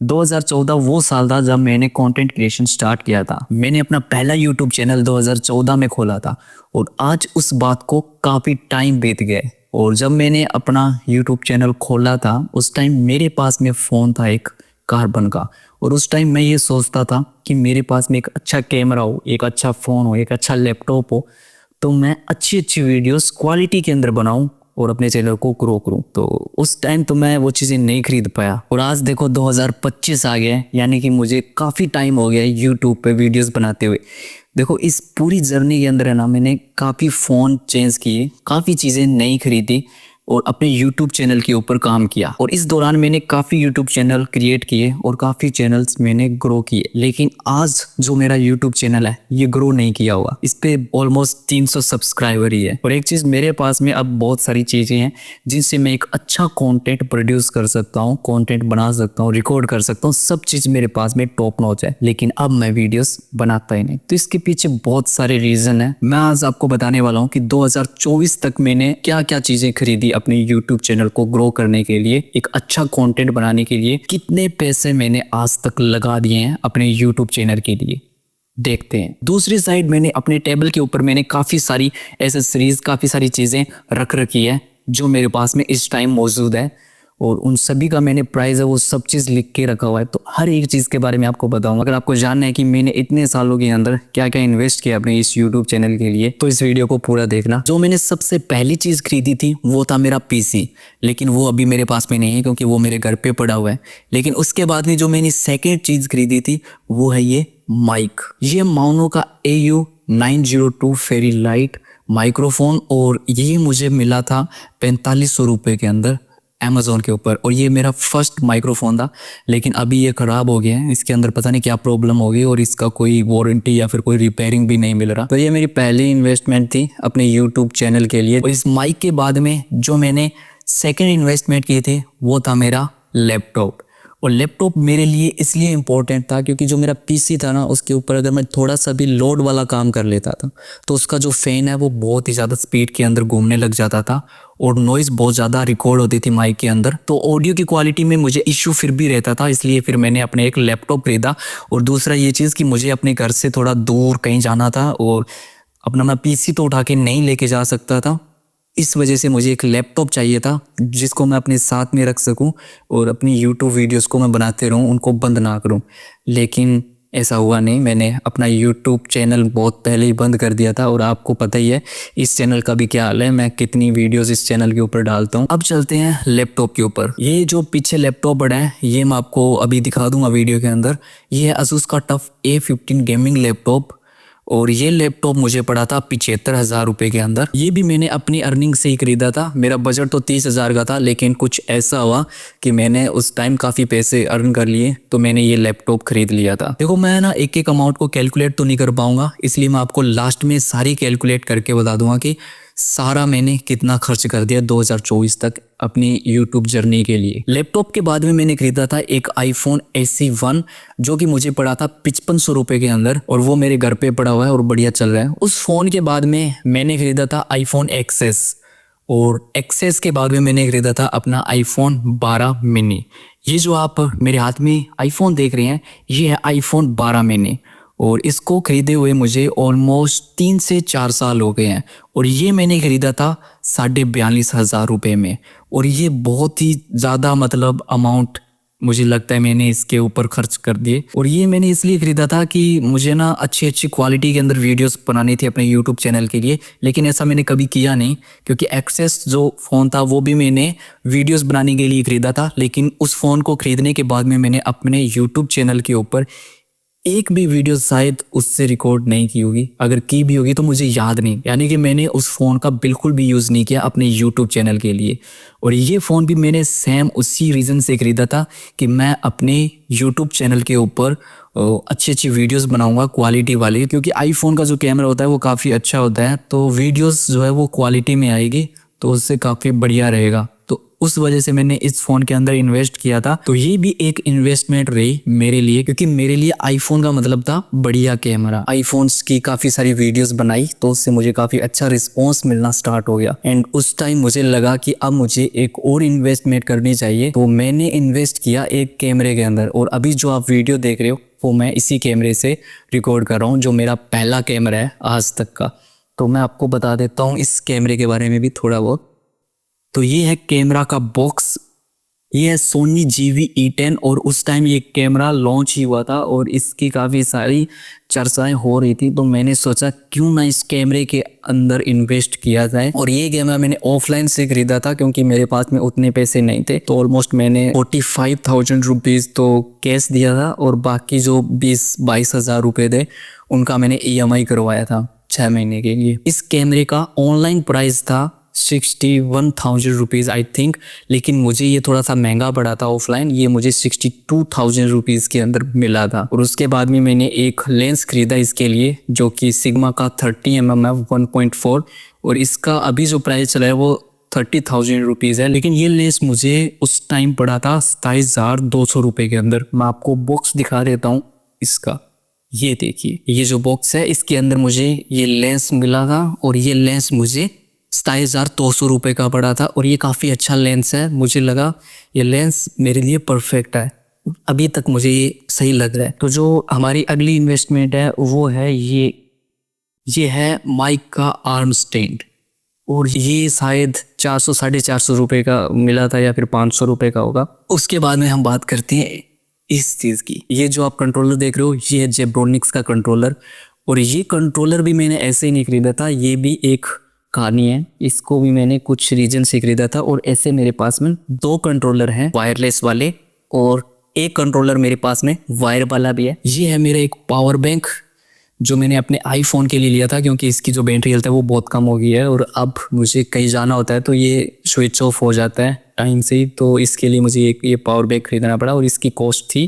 2014 वो साल था जब मैंने कंटेंट क्रिएशन स्टार्ट किया था। मैंने अपना पहला यूट्यूब चैनल 2014 में खोला था और आज उस बात को काफ़ी टाइम बीत गए। और जब मैंने अपना यूट्यूब चैनल खोला था उस टाइम मेरे पास में फ़ोन था एक कार्बन का। और उस टाइम मैं ये सोचता था कि मेरे पास में एक अच्छा कैमरा हो, एक अच्छा फ़ोन हो, एक अच्छा लैपटॉप हो, तो मैं अच्छी अच्छी वीडियोस क्वालिटी के अंदर बनाऊं और अपने चैनल को ग्रो करूं। तो उस टाइम तो मैं वो चीज़ें नहीं खरीद पाया और आज देखो 2025 आ गया है, यानी कि मुझे काफ़ी टाइम हो गया है यूट्यूब पे वीडियोस बनाते हुए। देखो इस पूरी जर्नी के अंदर है ना, मैंने काफ़ी फ़ोन चेंज किए, काफ़ी चीज़ें नई खरीदी और अपने यूट्यूब चैनल के ऊपर काम किया। और इस दौरान मैंने काफ़ी यूट्यूब चैनल क्रिएट किए और काफ़ी चैनल्स मैंने ग्रो किए। लेकिन आज जो मेरा यूट्यूब चैनल है ये ग्रो नहीं किया हुआ, इस पे ऑलमोस्ट 300 सब्सक्राइबर ही है। और एक चीज़, मेरे पास में अब बहुत सारी चीज़ें हैं जिनसे मैं एक अच्छा कंटेंट प्रोड्यूस कर सकता हूँ, कंटेंट बना सकता हूँ, रिकॉर्ड कर सकता हूँ, सब चीज़ मेरे पास में टॉप नॉच है। लेकिन अब मैं वीडियोस बनाता ही नहीं। तो इसके पीछे बहुत सारे रीज़न है। मैं आज आपको बताने वाला हूँ कि 2024 तक मैंने क्या क्या चीज़ें खरीदी अपने YouTube चैनल को ग्रो करने के लिए, एक अच्छा कंटेंट बनाने के लिए, कितने पैसे मैंने आज तक लगा दिए हैं अपने YouTube चैनल के लिए। देखते हैं। दूसरी साइड मैंने अपने टेबल के ऊपर मैंने काफ़ी सारी एसेसरीज, काफ़ी सारी चीज़ें रख रखी है जो मेरे पास में इस टाइम मौजूद है और उन सभी का मैंने प्राइस है वो सब चीज़ लिख के रखा हुआ है। तो हर एक चीज़ के बारे में आपको बताऊंगा। अगर आपको जानना है कि मैंने इतने सालों के अंदर क्या क्या इन्वेस्ट किया अपने इस यूट्यूब चैनल के लिए, तो इस वीडियो को पूरा देखना। जो मैंने सबसे पहली चीज़ खरीदी थी वो था मेरा पीसी, लेकिन वो अभी मेरे पास में नहीं है क्योंकि वो मेरे घर पे पड़ा हुआ है। लेकिन उसके बाद में जो मैंने सेकेंड चीज़ खरीदी थी वो है ये माइक। ये माउनो का AU902 फेरी लाइट माइक्रोफोन और ये मुझे मिला था 4500 रुपये के अंदर अमेज़ोन के ऊपर। और ये मेरा फर्स्ट माइक्रोफोन था, लेकिन अभी ये ख़राब हो गया है। इसके अंदर पता नहीं क्या प्रॉब्लम हो गई और इसका कोई वारंटी या फिर कोई रिपेयरिंग भी नहीं मिल रहा। तो ये मेरी पहली इन्वेस्टमेंट थी अपने यूट्यूब चैनल के लिए। और इस माइक के बाद में जो मैंने सेकेंड इन्वेस्टमेंट की थी वो था मेरा लैपटॉप। और लैपटॉप मेरे लिए इसलिए इम्पोर्टेंट था क्योंकि जो मेरा पीसी था ना, उसके ऊपर अगर मैं थोड़ा सा भी लोड वाला काम कर लेता था तो उसका जो फ़ैन है वो बहुत ही ज़्यादा स्पीड के अंदर घूमने लग जाता था और नॉइज़ बहुत ज़्यादा रिकॉर्ड होती थी माइक के अंदर। तो ऑडियो की क्वालिटी में मुझे इशू फिर भी रहता था, इसलिए फिर मैंने अपने एक लैपटॉप खरीदा। और दूसरा ये चीज़ कि मुझे अपने घर से थोड़ा दूर कहीं जाना था और अपना मैं पीसी तो उठा के नहीं लेके जा सकता था। इस वजह से मुझे एक लैपटॉप चाहिए था जिसको मैं अपने साथ में रख सकूं और अपनी यूट्यूब वीडियोस को मैं बनाते रहूं, उनको बंद ना करूं। लेकिन ऐसा हुआ नहीं। मैंने अपना यूट्यूब चैनल बहुत पहले ही बंद कर दिया था और आपको पता ही है इस चैनल का भी क्या हाल है, मैं कितनी वीडियोस इस चैनल के ऊपर डालता हूँ। अब चलते हैं लैपटॉप के ऊपर। ये जो पीछे लैपटॉप पड़ा है ये मैं आपको अभी दिखा दूंगा वीडियो के अंदर। ये है Asus का टफ A15 गेमिंग लैपटॉप और ये लैपटॉप मुझे पड़ा था 75,000 रुपये के अंदर। ये भी मैंने अपनी अर्निंग से ही खरीदा था। मेरा बजट तो 30,000 का था, लेकिन कुछ ऐसा हुआ कि मैंने उस टाइम काफ़ी पैसे अर्न कर लिए तो मैंने ये लैपटॉप खरीद लिया था। देखो मैं ना एक एक अमाउंट को कैलकुलेट तो नहीं कर पाऊंगा, इसलिए मैं आपको लास्ट में सारी कैलकुलेट करके बता दूंगा कि सारा मैंने कितना खर्च कर दिया 2024 तक अपनी YouTube जर्नी के लिए। लैपटॉप के बाद में मैंने खरीदा था एक iPhone SE1 जो कि मुझे पड़ा था 5500 रुपये के अंदर और वो मेरे घर पे पड़ा हुआ है और बढ़िया चल रहा है। उस फ़ोन के बाद में मैंने खरीदा था iPhone XS और XS के बाद में मैंने खरीदा था अपना iPhone 12 मिनी। ये जो आप मेरे हाथ में iPhone देख रहे हैं ये है iPhone 12 मिनी और इसको खरीदे हुए मुझे ऑलमोस्ट 3 से 4 साल हो गए हैं। और ये मैंने खरीदा था 42,500 रुपये में और ये बहुत ही ज़्यादा मतलब अमाउंट मुझे लगता है मैंने इसके ऊपर खर्च कर दिए। और ये मैंने इसलिए खरीदा था कि मुझे ना अच्छी अच्छी क्वालिटी के अंदर वीडियोस बनानी थी अपने यूट्यूब चैनल के लिए, लेकिन ऐसा मैंने कभी किया नहीं क्योंकि एक्सेस जो फ़ोन था वो भी मैंने वीडियोस बनाने के लिए खरीदा था। लेकिन उस फ़ोन को ख़रीदने के बाद में मैंने अपने यूट्यूब चैनल के ऊपर एक भी वीडियो शायद उससे रिकॉर्ड नहीं की होगी, अगर की भी होगी तो मुझे याद नहीं। यानी कि मैंने उस फ़ोन का बिल्कुल भी यूज़ नहीं किया अपने यूट्यूब चैनल के लिए। और ये फ़ोन भी मैंने सेम उसी रीज़न से ख़रीदा था कि मैं अपने यूट्यूब चैनल के ऊपर अच्छी अच्छी वीडियोस बनाऊंगा क्वालिटी वाली, क्योंकि आईफोन का जो कैमरा होता है वो काफ़ी अच्छा होता है तो वीडियोस जो है वो क्वालिटी में आएगी तो उससे काफ़ी बढ़िया रहेगा। तो उस वजह से मैंने इस फ़ोन के अंदर इन्वेस्ट किया था। तो ये भी एक इन्वेस्टमेंट रही मेरे लिए, क्योंकि मेरे लिए आईफोन का मतलब था बढ़िया कैमरा। आईफोन्स की काफ़ी सारी वीडियोस बनाई तो उससे मुझे काफ़ी अच्छा रिस्पॉन्स मिलना स्टार्ट हो गया। एंड उस टाइम मुझे लगा कि अब मुझे एक और इन्वेस्टमेंट करनी चाहिए, तो मैंने इन्वेस्ट किया एक कैमरे के अंदर। और अभी जो आप वीडियो देख रहे हो वो मैं इसी कैमरे से रिकॉर्ड कर रहा हूँ, जो मेरा पहला कैमरा है आज तक का। तो मैं आपको बता देता हूँ इस कैमरे के बारे में भी थोड़ा बहुत। तो ये है कैमरा का बॉक्स, ये है सोनी GV-E10। और उस टाइम ये कैमरा लॉन्च ही हुआ था और इसकी काफ़ी सारी चर्चाएं हो रही थी, तो मैंने सोचा क्यों ना इस कैमरे के अंदर इन्वेस्ट किया जाए। और ये कैमरा मैंने ऑफलाइन से खरीदा था क्योंकि मेरे पास में उतने पैसे नहीं थे। तो ऑलमोस्ट मैंने 45,000 रुपीज़ तो कैश दिया था और बाकी जो 20-22 हज़ार रुपये थे उनका मैंने EMI करवाया था 6 महीने के लिए। इस कैमरे का ऑनलाइन प्राइस था 61,000 रुपीज़ आई थिंक, लेकिन मुझे ये थोड़ा सा महंगा पड़ा था ऑफलाइन। ये मुझे 62,000 रुपीज़ के अंदर मिला था। और उसके बाद में मैंने एक लेंस खरीदा इसके लिए, जो कि सिग्मा का 30mm है 1.4, और इसका अभी जो प्राइस चला है वो 30,000 रुपीज़ है। लेकिन ये लेंस मुझे उस टाइम पड़ा था 27,200 रुपये के अंदर। मैं आपको बॉक्स दिखा देता हूँ इसका। ये देखिए, ये जो बॉक्स है इसके अंदर मुझे ये लेंस मिला था और ये लेंस मुझे 27,200 रुपये का पड़ा था। और ये काफ़ी अच्छा लेंस है, मुझे लगा ये लेंस मेरे लिए परफेक्ट है। अभी तक मुझे ये सही लग रहा है। तो जो हमारी अगली इन्वेस्टमेंट है वो है ये है माइक का आर्म स्टैंड, और ये शायद 400-450 रुपये का मिला था या फिर 500 रुपये का होगा। उसके बाद में हम बात करते हैं इस चीज़ की। ये जो आप कंट्रोलर देख रहे हो ये है जेब्रोनिक्स का कंट्रोलर। और ये कंट्रोलर भी मैंने ऐसे ही नहीं खरीदा था, ये भी एक कहानी है। इसको भी मैंने कुछ रीजन से खरीदा था। और ऐसे मेरे पास में 2 कंट्रोलर हैं वायरलेस वाले, और एक कंट्रोलर मेरे पास में वायर वाला भी है। ये है मेरा एक पावर बैंक जो मैंने अपने आईफोन के लिए लिया था, क्योंकि इसकी जो बैटरी हेल्थ है वो बहुत कम हो गई है और अब मुझे कहीं जाना होता है तो ये स्विच ऑफ हो जाता है टाइम से ही। तो इसके लिए मुझे ये पावर बैंक खरीदना पड़ा और इसकी कॉस्ट थी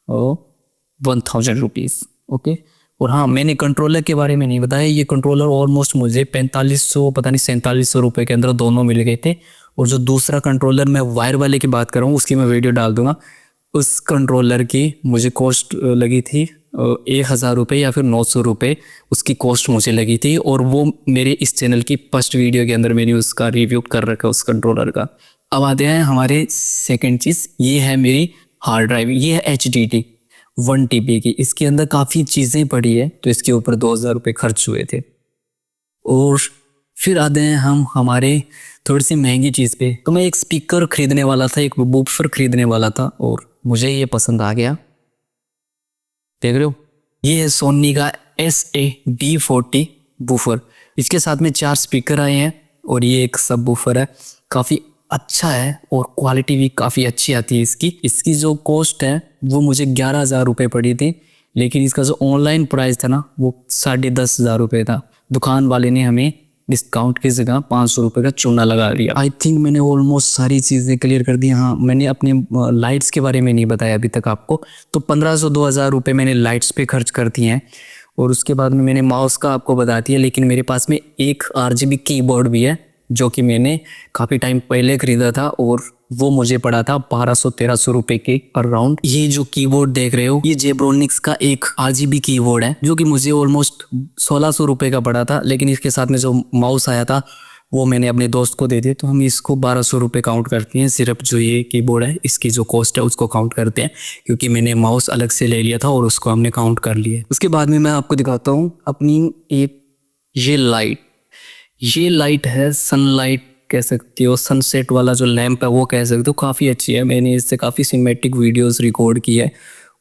1,000 रुपीज़। ओके। और हाँ, मैंने कंट्रोलर के बारे में नहीं बताया। ये कंट्रोलर ऑलमोस्ट मुझे 4500 पता नहीं 4700 रुपये के अंदर दोनों मिल गए थे। और जो दूसरा कंट्रोलर मैं वायर वाले की बात कर रहा हूँ उसकी मैं वीडियो डाल दूंगा। उस कंट्रोलर की मुझे कॉस्ट लगी थी 1,000 रुपये या फिर 900 रुपये उसकी कॉस्ट मुझे लगी थी। और वो मेरे इस चैनल की फर्स्ट वीडियो के अंदर मैंने उसका रिव्यू कर रखा है उस कंट्रोलर का। अब आते हैं हमारे सेकेंड चीज़, ये है मेरी हार्ड ड्राइव। ये है HDD 1 TB की। इसके अंदर काफ़ी चीज़ें पड़ी है तो इसके ऊपर 2,000 रुपये खर्च हुए थे। और फिर आते हैं हम हमारे थोड़ी सी महंगी चीज़ पे। तो मैं एक स्पीकर खरीदने वाला था, एक वूफर खरीदने वाला था और मुझे ये पसंद आ गया। देख रहे हो, ये है सोनी का SA-D40 वूफर। इसके साथ में 4 स्पीकर आए हैं और ये एक सब वूफर है। काफ़ी अच्छा है और क्वालिटी भी काफ़ी अच्छी आती है इसकी जो कॉस्ट है वो मुझे 11,000 रुपये पड़ी थी, लेकिन इसका जो ऑनलाइन प्राइस था ना वो 10,500 रुपये था। दुकान वाले ने हमें डिस्काउंट की जगह 500 रुपये का चूना लगा दिया। आई थिंक मैंने ऑलमोस्ट सारी चीज़ें क्लियर कर दी। हाँ, मैंने अपने लाइट्स के बारे में नहीं बताया अभी तक आपको। तो 1,500-2,000 रुपये मैंने लाइट्स पे खर्च कर दिए हैं। और उसके बाद में मैंने माउस का आपको बता दिया, लेकिन मेरे पास में एक RGB कीबोर्ड भी है जो कि मैंने काफ़ी टाइम पहले ख़रीदा था और वो मुझे पड़ा था 1,200-1,300 रुपये के अराउंड। ये जो कीबोर्ड देख रहे हो ये जेब्रोनिक्स का एक RGB कीबोर्ड है जो कि मुझे ऑलमोस्ट 1,600 रुपये का पड़ा था, लेकिन इसके साथ में जो माउस आया था वो मैंने अपने दोस्त को दे दिया। तो हम इसको 1,200 रुपये काउंट करते हैं। सिर्फ जो ये कीबोर्ड है इसकी जो कॉस्ट है उसको काउंट करते हैं, क्योंकि मैंने माउस अलग से ले लिया था और उसको हमने काउंट कर लिया। उसके बाद में मैं आपको दिखाता हूँ अपनी एक ये लाइट है, सनलाइट कह सकती हो, सनसेट वाला जो लैंप है वो कह सकते हो। काफ़ी अच्छी है, मैंने इससे काफ़ी सिनेमैटिक वीडियोस रिकॉर्ड की है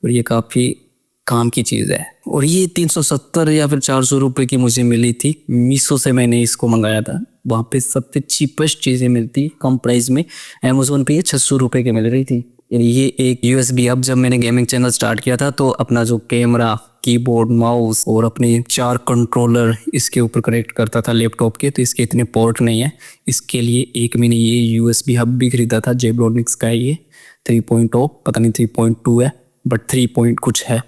और ये काफ़ी काम की चीज़ है। और ये 370 या फिर 400 रुपये की मुझे मिली थी। मीशो से मैंने इसको मंगाया था, वहाँ पे सबसे चीपेस्ट चीज़ें मिलती कम प्राइस में। अमेज़ोन पे ये 600 रुपये की मिल रही थी। ये एक USB हब, जब मैंने गेमिंग चैनल स्टार्ट किया था तो अपना जो कैमरा, कीबोर्ड, माउस और अपने 4 कंट्रोलर इसके ऊपर कनेक्ट करता था लैपटॉप के, तो इसके इतने पोर्ट नहीं है। इसके लिए एक मैंने ये USB हब भी खरीदा था, जेब्रोनिक्स का है ये 3.0, पता नहीं 3.2 है बट 3 पॉइंट कुछ है।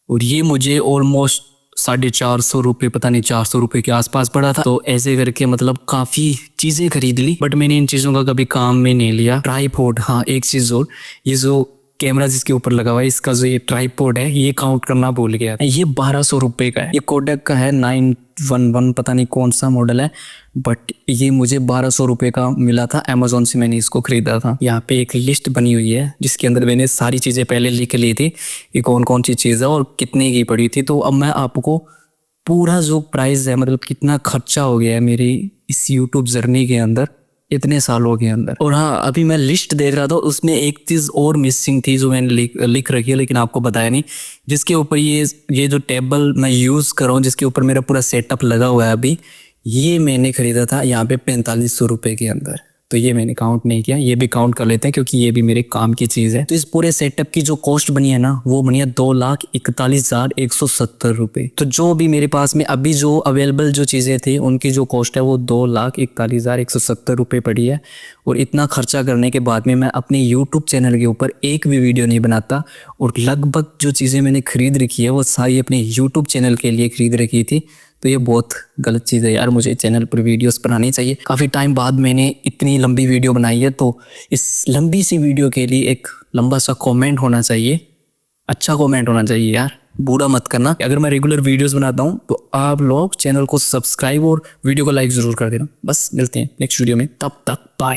और ये मुझे ऑलमोस्ट ₹450 पता नहीं ₹400 के आसपास पड़ा था। तो ऐसे करके मतलब काफ़ी चीज़ें खरीद ली, बट मैंने इन चीज़ों का कभी काम में नहीं लिया। ट्राइपॉड, हाँ एक चीज़ और, ये जो कैमरा जिसके ऊपर लगा हुआ है, इसका जो ये ट्राइपॉड है ये काउंट करना भूल गया। ये ₹1200 का है। ये कोडक का है 911, पता नहीं कौन सा मॉडल है, बट ये मुझे ₹1200 का मिला था। अमेजोन से मैंने इसको खरीदा था। यहाँ पे एक लिस्ट बनी हुई है जिसके अंदर मैंने सारी चीज़ें पहले लिख ली थी कि कौन कौन सी चीज़ है और कितने की पड़ी थी। तो अब मैं आपको पूरा जो प्राइस है, मतलब कितना खर्चा हो गया है मेरी इस यूट्यूब जर्नी के अंदर इतने सालों के अंदर। और हाँ, अभी मैं लिस्ट देख रहा था, उसमें एक चीज़ और मिसिंग थी जो मैंने लिख रखी है लेकिन आपको बताया नहीं। जिसके ऊपर ये जो टेबल मैं यूज़ कर रहा हूँ, जिसके ऊपर मेरा पूरा सेटअप लगा हुआ है अभी, ये मैंने खरीदा था यहाँ पे ₹4500 के अंदर। तो ये मैंने काउंट नहीं किया, ये भी काउंट कर लेते हैं क्योंकि ये भी मेरे काम की चीज़ है। तो इस पूरे सेटअप की जो कॉस्ट बनी है ना, वो बनी है ₹2,41,170। तो जो भी मेरे पास में अभी जो अवेलेबल जो चीज़ें थी उनकी जो कॉस्ट है वो ₹2,41,170 पड़ी है। और इतना खर्चा करने के बाद में मैं अपने यूट्यूब चैनल के ऊपर एक भी वीडियो नहीं बनाता, और लगभग जो चीज़ें मैंने खरीद रखी है वो सारी अपने यूट्यूब चैनल के लिए खरीद रखी थी। तो ये बहुत गलत चीज़ है यार, मुझे चैनल पर वीडियोस बनानी चाहिए। काफ़ी टाइम बाद मैंने इतनी लंबी वीडियो बनाई है, तो इस लंबी सी वीडियो के लिए एक लंबा सा कमेंट होना चाहिए, अच्छा कमेंट होना चाहिए यार, बुरा मत करना। अगर मैं रेगुलर वीडियोस बनाता हूँ तो आप लोग चैनल को सब्सक्राइब और वीडियो को लाइक ज़रूर कर देना। बस मिलते हैं नेक्स्ट वीडियो में, तब तक बाय।